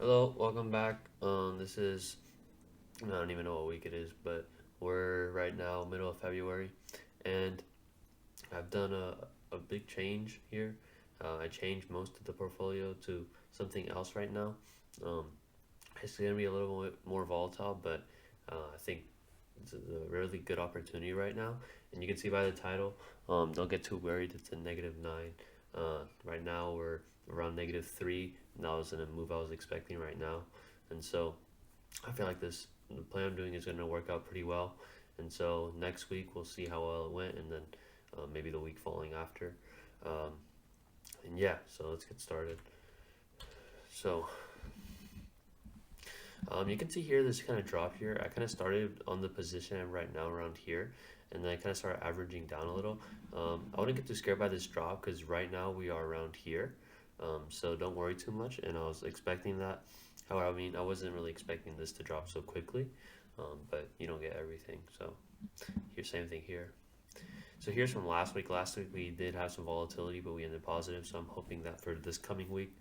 Hello, welcome back. This is I don't even know what week it is, but we're right now middle of February, and I've done a big change here. I changed most of the portfolio to something else right now. Um, it's gonna be a little bit more volatile, but I think it's a really good opportunity right now. And you can see by the title, don't get too worried. It's a -9. Right now we're around -3, and that wasn't a move I was expecting right now. And so I feel like the plan I'm doing is going to work out pretty well. And so next week we'll see how well it went, and then maybe the week following after. Um, and yeah, so let's get started. So you can see here this kind of drop here. I kind of started on the position I'm right now around here, and then I kind of started averaging down a little. I wouldn't get too scared by this drop because right now we are around here. So don't worry too much. And I was expecting that. However, I mean, I wasn't really expecting this to drop so quickly, but you don't get everything. So here's same thing here. So here's from last week. Last week we did have some volatility, but we ended positive. So I'm hoping that for this coming week.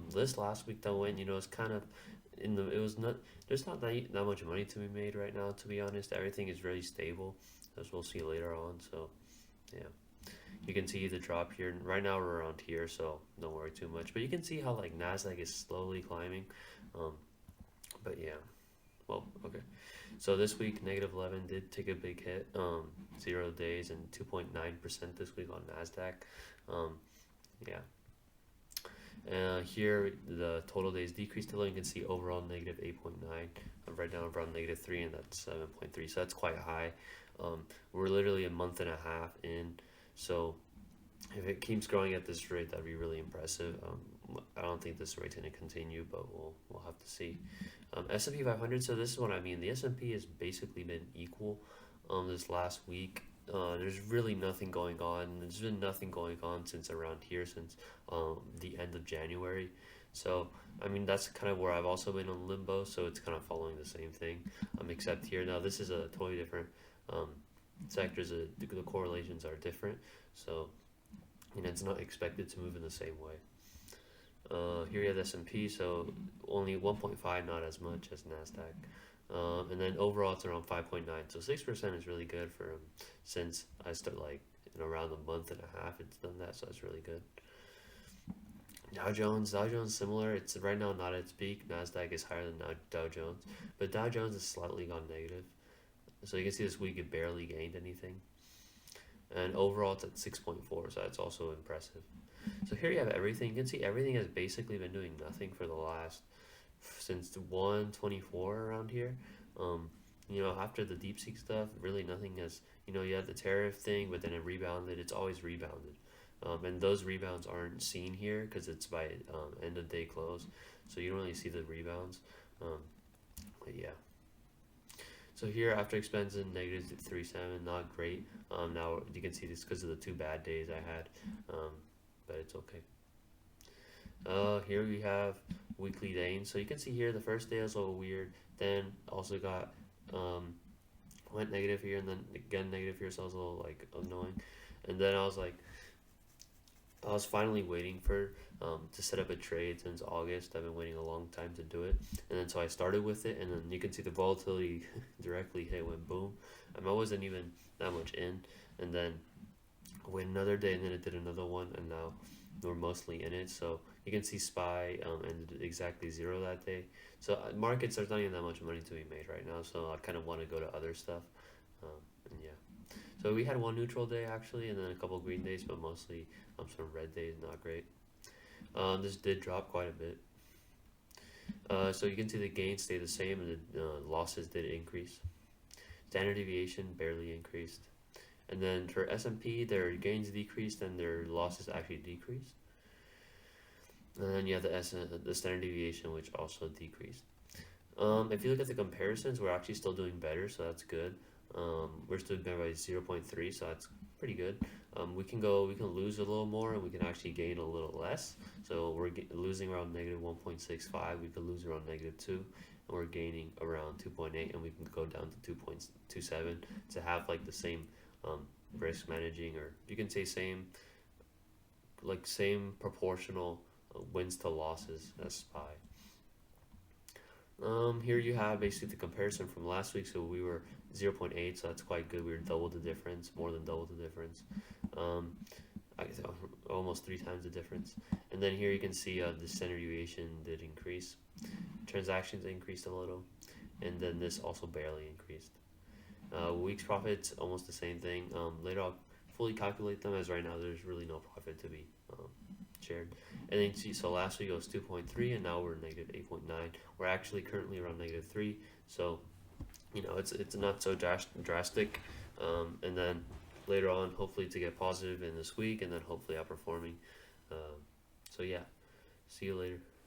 This last week though went, it's kind of in the. It was not. There's not that much money to be made right now. To be honest, everything is really stable, as we'll see later on. So yeah, you can see the drop here. Right now we're around here, so don't worry too much. But you can see how like Nasdaq is slowly climbing. Um, but yeah. Well, okay. So this week, -11 did take a big hit. 0 days and 2.9% this week on Nasdaq. Um, yeah. Here, the total days decreased a little. You can see overall -8.9. Right now, around -3, and that's 7.3. So that's quite high. We're literally a month and a half in. So if it keeps growing at this rate, that'd be really impressive. I don't think this rate's going to continue, but we'll have to see. S&P 500. So this is what I mean. The S&P has basically been equal this last week. There's really nothing going on. There's been nothing going on since around here, since the end of January. So I mean that's kind of where I've also been on limbo. So it's kind of following the same thing, except here now this is a totally different um, sectors. The correlations are different. So it's not expected to move in the same way. Here you have the S&P, so only 1.5, not as much as Nasdaq. And then overall it's around 5.9, so 6% is really good for since I start like in around a month and a half. It's done that, so that's really good. Dow Jones similar. It's right now not at its peak. Nasdaq is higher than Dow Jones, but Dow Jones has slightly gone negative. So you can see this week it barely gained anything, and overall it's at 6.4, so that's also impressive. So here you have everything. You can see everything has basically been doing nothing for the last since 124 around here. After the DeepSeek stuff, really nothing has. You had the tariff thing, but then it rebounded. It's always rebounded, and those rebounds aren't seen here because it's by end of day close, so you don't really see the rebounds. Um, but yeah. So here after expenses -3.7, not great. Now you can see this because of the two bad days I had, but it's okay. Here we have weekly gains. So you can see here the first day was a little weird. Then also got went negative here and then again negative here. So I was a little like annoying. And then I was finally waiting for to set up a trade since August. I've been waiting a long time to do it, and then so I started with it, and then you can see the volatility directly hit, went boom. I wasn't even that much in, and then wait another day, and then it did another one, and now we're mostly in it. So you can see SPY ended exactly zero that day. So markets, there's not even that much money to be made right now. So I kind of want to go to other stuff, and yeah. So we had one neutral day actually, and then a couple green days, but mostly some red days. Not great. This did drop quite a bit. So you can see the gains stay the same, and the losses did increase. Standard deviation barely increased, and then for S&P, their gains decreased and their losses actually decreased. And then you have the standard deviation, which also decreased. If you look at the comparisons, we're actually still doing better, so that's good. We're still doing by 0.3, so that's pretty good. We can lose a little more, and we can actually gain a little less. So we're losing around -1.65. We could lose around -2, and we're gaining around 2.8, and we can go down to 2.27 to have like the same risk managing, or you can say same proportional wins to losses as SPY. Here you have basically the comparison from last week. So we were 0.8, so that's quite good. We were double the difference, more than double the difference. Um, I guess almost three times the difference. And then here you can see the standard deviation did increase. Transactions increased a little, and then this also barely increased. Week's profits almost the same thing. Later I'll fully calculate them, as right now there's really no profit to be shared. And then see, so last week it was 2.3, and now we're negative 8.9. We're actually currently around negative 3. So it's not so drastic. And then later on, hopefully to get positive in this week, and then hopefully outperforming. So yeah, see you later.